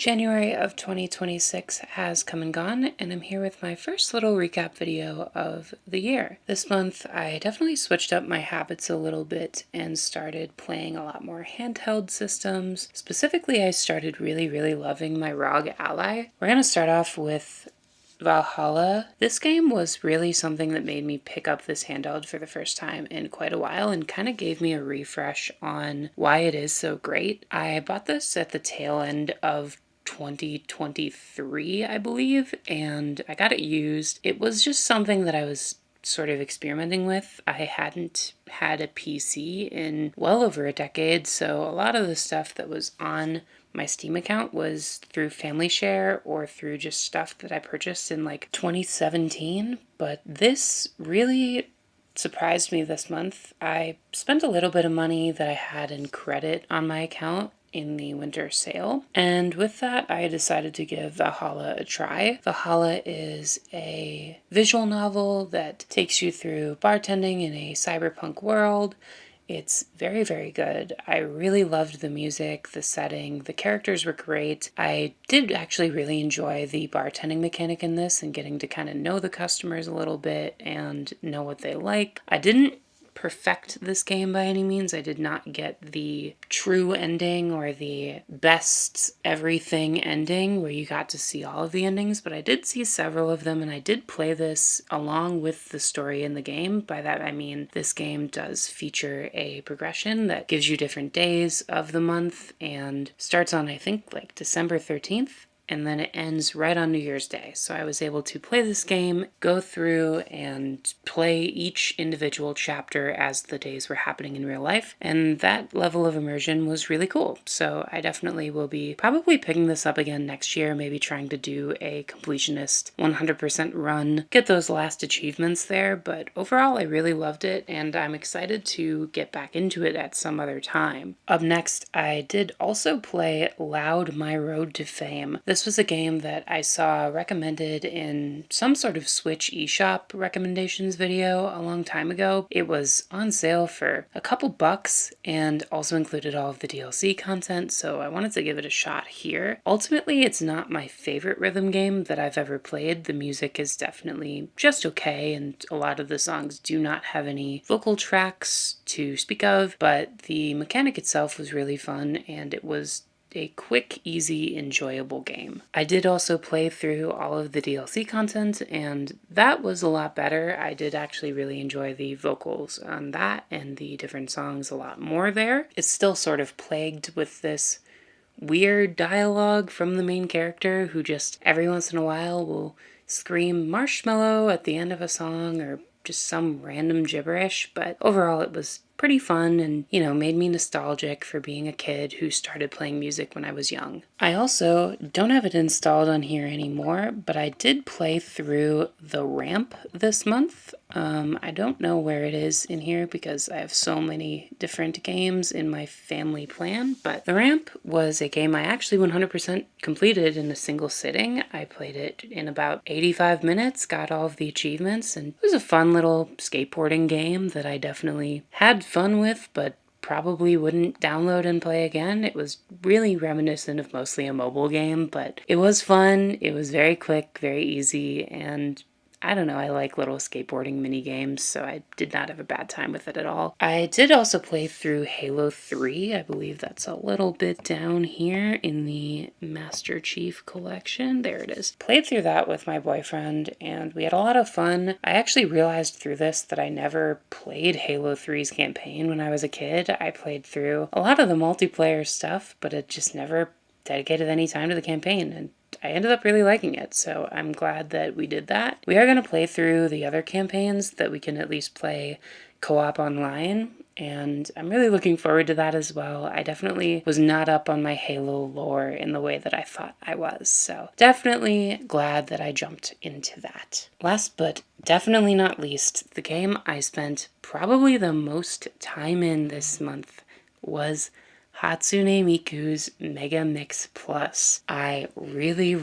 January of 2026 has come and gone, and I'm here with my first little recap video of the year. This month, I definitely switched up my habits a little bit and started playing a lot more handheld systems. Specifically, I started really loving my Rog Ally. We're going to start off with Valhalla. This game was really something that made me pick up this handheld for the first time in quite a while and kind of gave me a refresh on why it is so great. I bought this at the tail end of 2023, I believe, and I got it used. It was just something that I was sort of experimenting with. I hadn't had a PC in well over a decade, so a lot of the stuff that was on my Steam account was through Family Share or through just stuff that I purchased in like 2017. But this really surprised me this month. I spent a little bit of money that I had in credit on my account in the winter sale, and with that I decided to give Valhalla a try. Valhalla is a visual novel that takes you through bartending in a cyberpunk world. It's very good. I really loved the music, the setting, the characters were great. I did actually really enjoy the bartending mechanic in this and getting to kind of know the customers a little bit and know what they like. I didn't perfect this game by any means. I did not get the true ending or the best everything ending where you got to see all of the endings, but I did see several of them, and I did play this along with the story in the game. By that I mean this game does feature a progression that gives you different days of the month and starts on, I think, like December 13th. And then it ends right on New Year's Day. So I was able to play this game, go through and play each individual chapter as the days were happening in real life. And that level of immersion was really cool. So I definitely will be probably picking this up again next year, maybe trying to do a completionist 100% run, get those last achievements there. But overall, I really loved it, and I'm excited to get back into it at some other time. Up next, I did also play Loud My Road to Fame. This was a game that I saw recommended in some sort of Switch eShop recommendations video a long time ago. It was on sale for a couple bucks and also included all of the DLC content, so I wanted to give it a shot here. Ultimately, it's not my favorite rhythm game that I've ever played. The music is definitely just okay, and a lot of the songs do not have any vocal tracks to speak of, but the mechanic itself was really fun, and it was a quick, easy, enjoyable game. I did also play through all of the DLC content, and that was a lot better. I did actually really enjoy the vocals on that and the different songs a lot more there. It's still sort of plagued with this weird dialogue from the main character who just every once in a while will scream marshmallow at the end of a song or just some random gibberish, but overall it was pretty fun and, made me nostalgic for being a kid who started playing music when I was young. I also don't have it installed on here anymore, but I did play through The Ramp this month. I don't know where it is in here because I have so many different games in my family plan, but The Ramp was a game I actually 100% completed in a single sitting. I played it in about 85 minutes, got all of the achievements, and it was a fun little skateboarding game that I definitely had fun with, but probably wouldn't download and play again. It was really reminiscent of mostly a mobile game, but it was fun. It was very quick, very easy, and I don't know, I like little skateboarding mini games, so I did not have a bad time with it at all. I did also play through Halo 3. I believe that's a little bit down here in the Master Chief collection. There it is. Played through that with my boyfriend, and we had a lot of fun. I actually realized through this that I never played Halo 3's campaign when I was a kid. I played through a lot of the multiplayer stuff, but it just never dedicated any time to the campaign, and I ended up really liking it, so I'm glad that we did that. We are going to play through the other campaigns that we can at least play co-op online, and I'm really looking forward to that as well. I definitely was not up on my Halo lore in the way that I thought I was, so definitely glad that I jumped into that. Last but definitely not least, the game I spent probably the most time in this month was Hatsune Miku's Mega Mix Plus. I really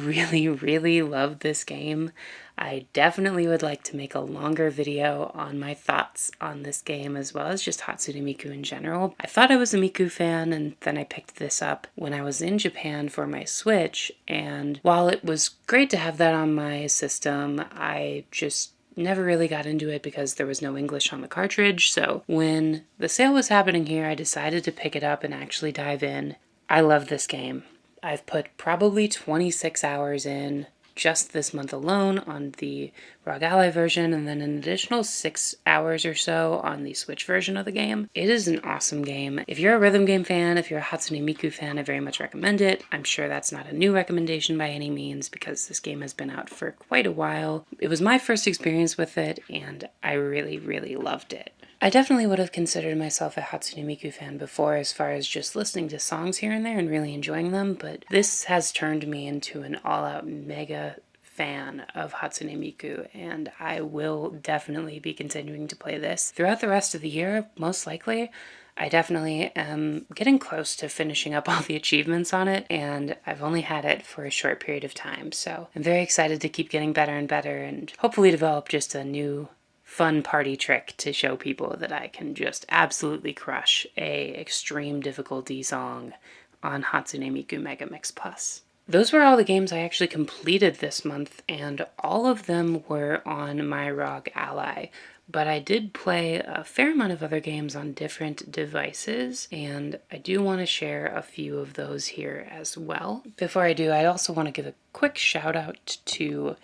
love this game. I definitely would like to make a longer video on my thoughts on this game as well as just Hatsune Miku in general. I thought I was a Miku fan, and then I picked this up when I was in Japan for my Switch, and while it was great to have that on my system, I just never really got into it because there was no English on the cartridge. So when the sale was happening here, I decided to pick it up and actually dive in. I love this game. I've put probably 26 hours in just this month alone on the Rog Ally version, and then an additional 6 hours or so on the Switch version of the game. It is an awesome game. If you're a rhythm game fan, if you're a Hatsune Miku fan, I very much recommend it. I'm sure that's not a new recommendation by any means because this game has been out for quite a while. It was my first experience with it, and I really loved it. I definitely would have considered myself a Hatsune Miku fan before as far as just listening to songs here and there and really enjoying them, but this has turned me into an all-out mega fan of Hatsune Miku, and I will definitely be continuing to play this throughout the rest of the year, most likely. I definitely am getting close to finishing up all the achievements on it, and I've only had it for a short period of time, so I'm very excited to keep getting better and better and hopefully develop just a new fun party trick to show people that I can just absolutely crush a extreme difficulty song on Hatsune Miku Mega Mix Plus. Those were all the games I actually completed this month, and all of them were on my Rog Ally. But I did play a fair amount of other games on different devices, and I do want to share a few of those here as well. Before I do, I also want to give a quick shout out to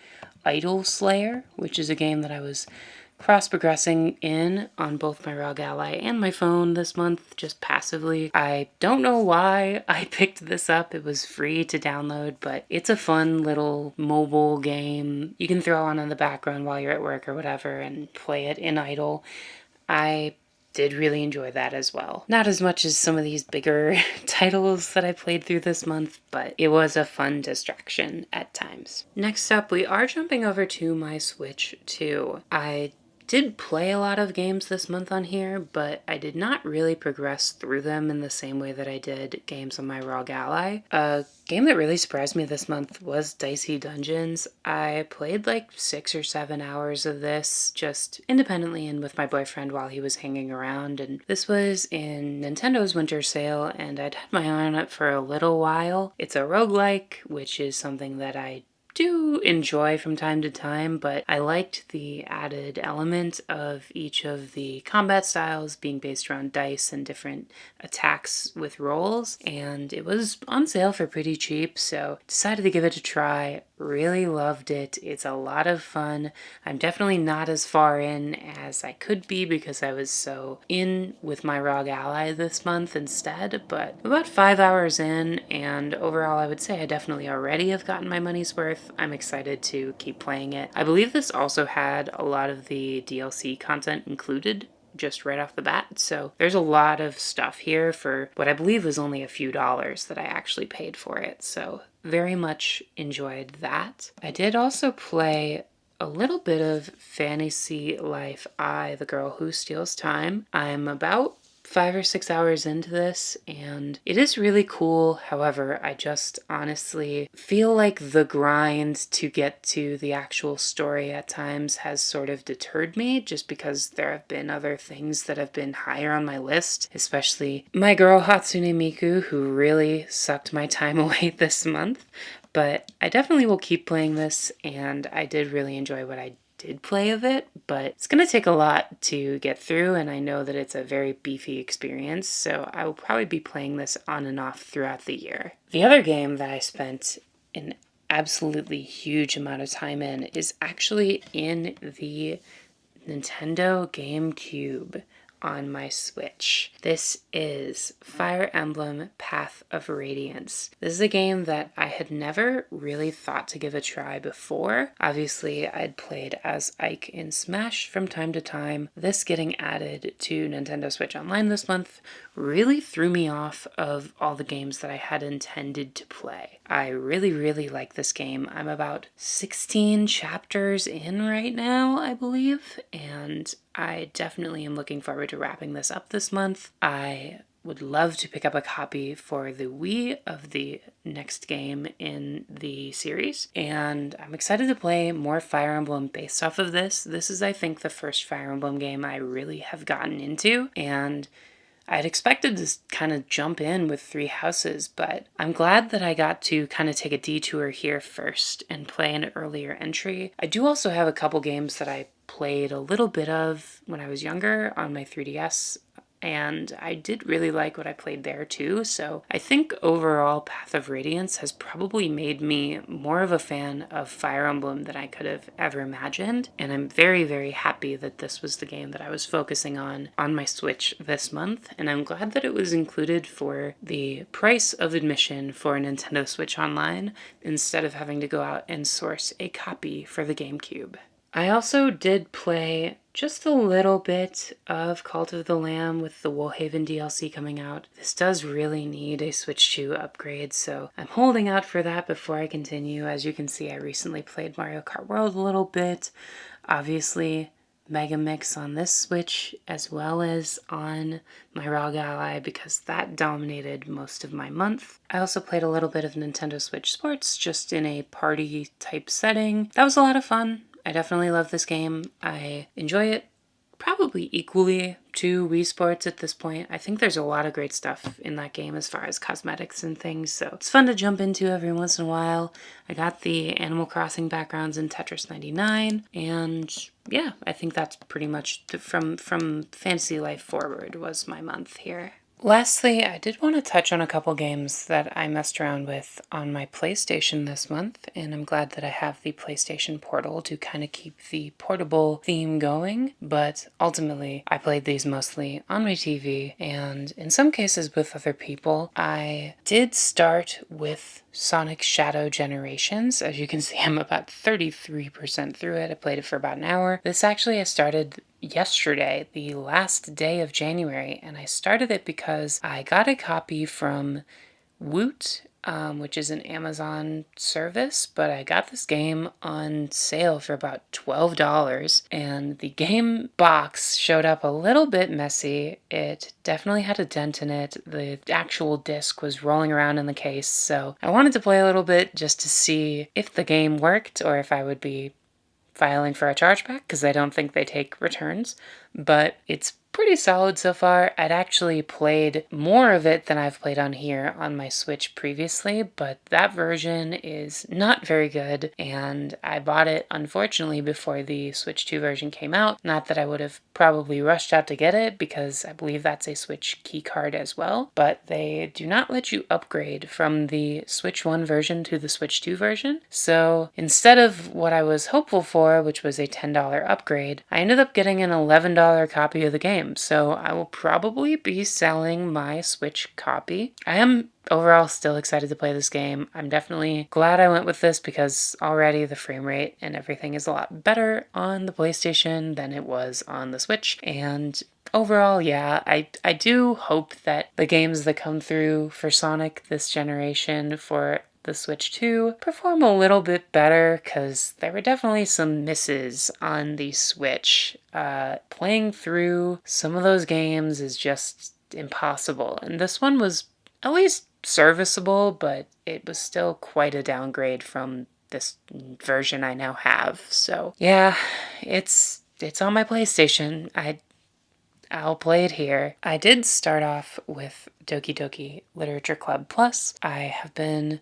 Idol Slayer, which is a game that I was cross-progressing in on both my Rog Ally and my phone this month, just passively. I don't know why I picked this up. It was free to download, but it's a fun little mobile game you can throw on in the background while you're at work or whatever and play it in idle. I did really enjoy that as well. Not as much as some of these bigger titles that I played through this month, but it was a fun distraction at times. Next up, we are jumping over to my Switch 2. I did play a lot of games this month on here, but I did not really progress through them in the same way that I did games on my Rog Ally. A game that really surprised me this month was Dicey Dungeons. I played like 6 or 7 hours of this just independently and with my boyfriend while he was hanging around, and this was in Nintendo's winter sale, and I'd had my eye on it for a little while. It's a roguelike, which is something that I do enjoy from time to time, but I liked the added element of each of the combat styles being based around dice and different attacks with rolls, and it was on sale for pretty cheap, so decided to give it a try. Really loved it. It's a lot of fun. I'm definitely not as far in as I could be because I was so in with my Rog Ally this month instead, but about 5 hours in, and overall I would say I definitely already have gotten my money's worth. I'm excited to keep playing it. I believe this also had a lot of the DLC content included just right off the bat, so there's a lot of stuff here for what I believe was only a few dollars that I actually paid for it, so very much enjoyed that. I did also play a little bit of Fantasy Life I, the Girl Who Steals Time. I'm about 5 or 6 hours into this, and it is really cool. However, I just honestly feel like the grind to get to the actual story at times has sort of deterred me, just because there have been other things that have been higher on my list, especially my girl Hatsune Miku, who really sucked my time away this month. But I definitely will keep playing this, and I did really enjoy what I did play of it, but it's going to take a lot to get through, and I know that it's a very beefy experience, so I will probably be playing this on and off throughout the year. The other game that I spent an absolutely huge amount of time in is actually in the Nintendo GameCube on my Switch. This is Fire Emblem Path of Radiance. This is a game that I had never really thought to give a try before. Obviously, I'd played as Ike in Smash from time to time. This getting added to Nintendo Switch Online this month really threw me off of all the games that I had intended to play. I really like this game. I'm about 16 chapters in right now, I believe, and I definitely am looking forward to wrapping this up this month. I would love to pick up a copy for the Wii of the next game in the series, and I'm excited to play more Fire Emblem based off of this. This is, I think, the first Fire Emblem game I really have gotten into, and I'd expected to kind of jump in with Three Houses, but I'm glad that I got to kind of take a detour here first and play an earlier entry. I do also have a couple games that I played a little bit of when I was younger on my 3DS, and I did really like what I played there too, so I think overall Path of Radiance has probably made me more of a fan of Fire Emblem than I could have ever imagined, and I'm very, very happy that this was the game that I was focusing on my Switch this month, and I'm glad that it was included for the price of admission for Nintendo Switch Online instead of having to go out and source a copy for the GameCube. I also did play just a little bit of Cult of the Lamb with the Woolhaven DLC coming out. This does really need a Switch 2 upgrade, so I'm holding out for that before I continue. As you can see, I recently played Mario Kart World a little bit. Obviously, Mega Mix on this Switch as well as on my Rog Ally because that dominated most of my month. I also played a little bit of Nintendo Switch Sports just in a party type setting. That was a lot of fun. I definitely love this game. I enjoy it probably equally to Wii Sports at this point. I think there's a lot of great stuff in that game as far as cosmetics and things, so it's fun to jump into every once in a while. I got the Animal Crossing backgrounds in Tetris 99, and yeah, I think that's pretty much from Fantasy Life forward was my month here. Lastly, I did want to touch on a couple games that I messed around with on my PlayStation this month, and I'm glad that I have the PlayStation Portal to kind of keep the portable theme going, but ultimately I played these mostly on my TV, and in some cases with other people. I did start with Sonic Shadow Generations. As you can see, I'm about 33% through it. I played it for about an hour. This actually I started yesterday, the last day of January, and I started it because I got a copy from Woot, which is an Amazon service, but I got this game on sale for about $12, and the game box showed up a little bit messy. It definitely had a dent in it. The actual disc was rolling around in the case, so I wanted to play a little bit just to see if the game worked or if I would be filing for a chargeback because I don't think they take returns, but it's pretty solid so far. I'd actually played more of it than I've played on here on my Switch previously, but that version is not very good, and I bought it unfortunately before the Switch 2 version came out. Not that I would have probably rushed out to get it because I believe that's a Switch key card as well, but they do not let you upgrade from the Switch 1 version to the Switch 2 version. So instead of what I was hopeful for, which was a $10 upgrade, I ended up getting an $11 copy of the game. So I will probably be selling my Switch copy. I am overall still excited to play this game. I'm definitely glad I went with this because already the frame rate and everything is a lot better on the PlayStation than it was on the Switch. And overall, yeah, I do hope that the games that come through for Sonic this generation for the Switch 2 perform a little bit better because there were definitely some misses on the Switch. Playing through some of those games is just impossible, and this one was at least serviceable, but it was still quite a downgrade from this version I now have. So yeah, it's on my PlayStation. I'll play it here. I did start off with Doki Doki Literature Club Plus. I have been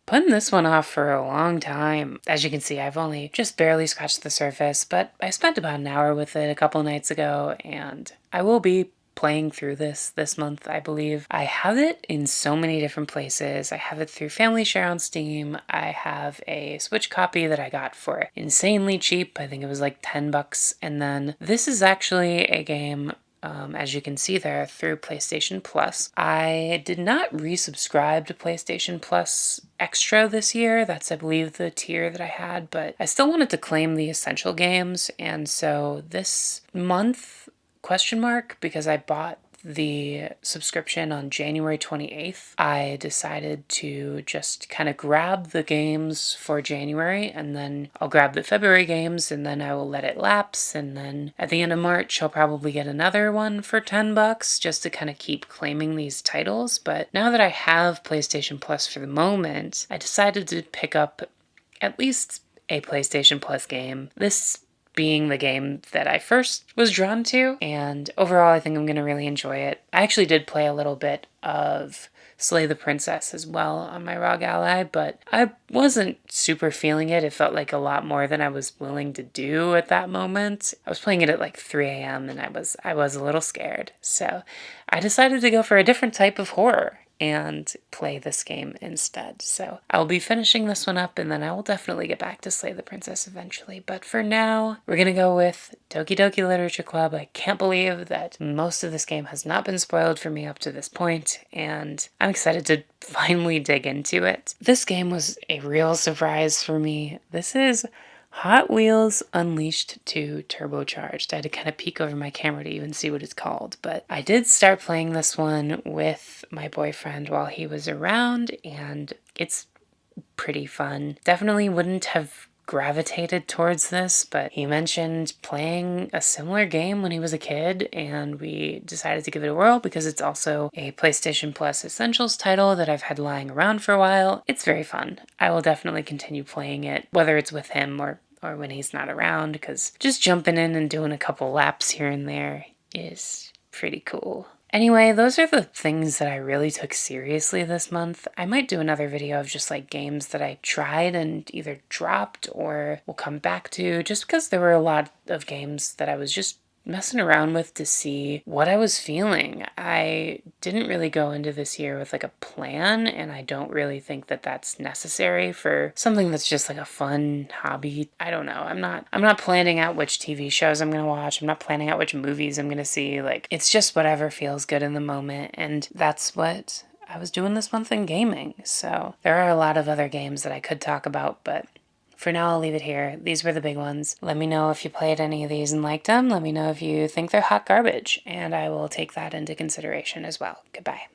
putting this one off for a long time. As you can see, I've only just barely scratched the surface, but I spent about an hour with it a couple nights ago, and I will be playing through this month, I believe. I have it in so many different places. I have it through Family Share on Steam. I have a Switch copy that I got for insanely cheap. I think it was like $10. And then this is actually a game as you can see there, through PlayStation Plus. I did not resubscribe to PlayStation Plus Extra this year. That's, I believe, the tier that I had, but I still wanted to claim the essential games, and so this month, question mark, because I bought the subscription on January 28th, I decided to just kind of grab the games for January, and then I'll grab the February games, and then I will let it lapse, and then at the end of March I'll probably get another one for $10 just to kind of keep claiming these titles. But now that I have PlayStation Plus for the moment, I decided to pick up at least a PlayStation Plus game. This being the game that I first was drawn to, and overall I think I'm going to really enjoy it. I actually did play a little bit of Slay the Princess as well on my Rog Ally, but I wasn't super feeling it. It felt like a lot more than I was willing to do at that moment. I was playing it at like 3 a.m. and I was a little scared. So I decided to go for a different type of horror and play this game instead. So I'll be finishing this one up, and then I will definitely get back to Slay the Princess eventually. But for now, we're gonna go with Doki Doki Literature Club. I can't believe that most of this game has not been spoiled for me up to this point, and I'm excited to finally dig into it. This game was a real surprise for me. This is Hot Wheels Unleashed 2 Turbocharged. I had to kind of peek over my camera to even see what it's called, but I did start playing this one with my boyfriend while he was around, and it's pretty fun. Definitely wouldn't have gravitated towards this, but he mentioned playing a similar game when he was a kid, and we decided to give it a whirl because it's also a PlayStation Plus Essentials title that I've had lying around for a while. It's very fun. I will definitely continue playing it, whether it's with him or when he's not around, because just jumping in and doing a couple laps here and there is pretty cool. Anyway, those are the things that I really took seriously this month. I might do another video of just like games that I tried and either dropped or will come back to, just because there were a lot of games that I was just messing around with to see what I was feeling. I didn't really go into this year with like a plan, and I don't really think that that's necessary for something that's just like a fun hobby. I don't know. I'm not planning out which TV shows I'm going to watch. I'm not planning out which movies I'm going to see. Like, it's just whatever feels good in the moment, and that's what I was doing this month in gaming. So there are a lot of other games that I could talk about, but for now, I'll leave it here. These were the big ones. Let me know if you played any of these and liked them. Let me know if you think they're hot garbage, and I will take that into consideration as well. Goodbye.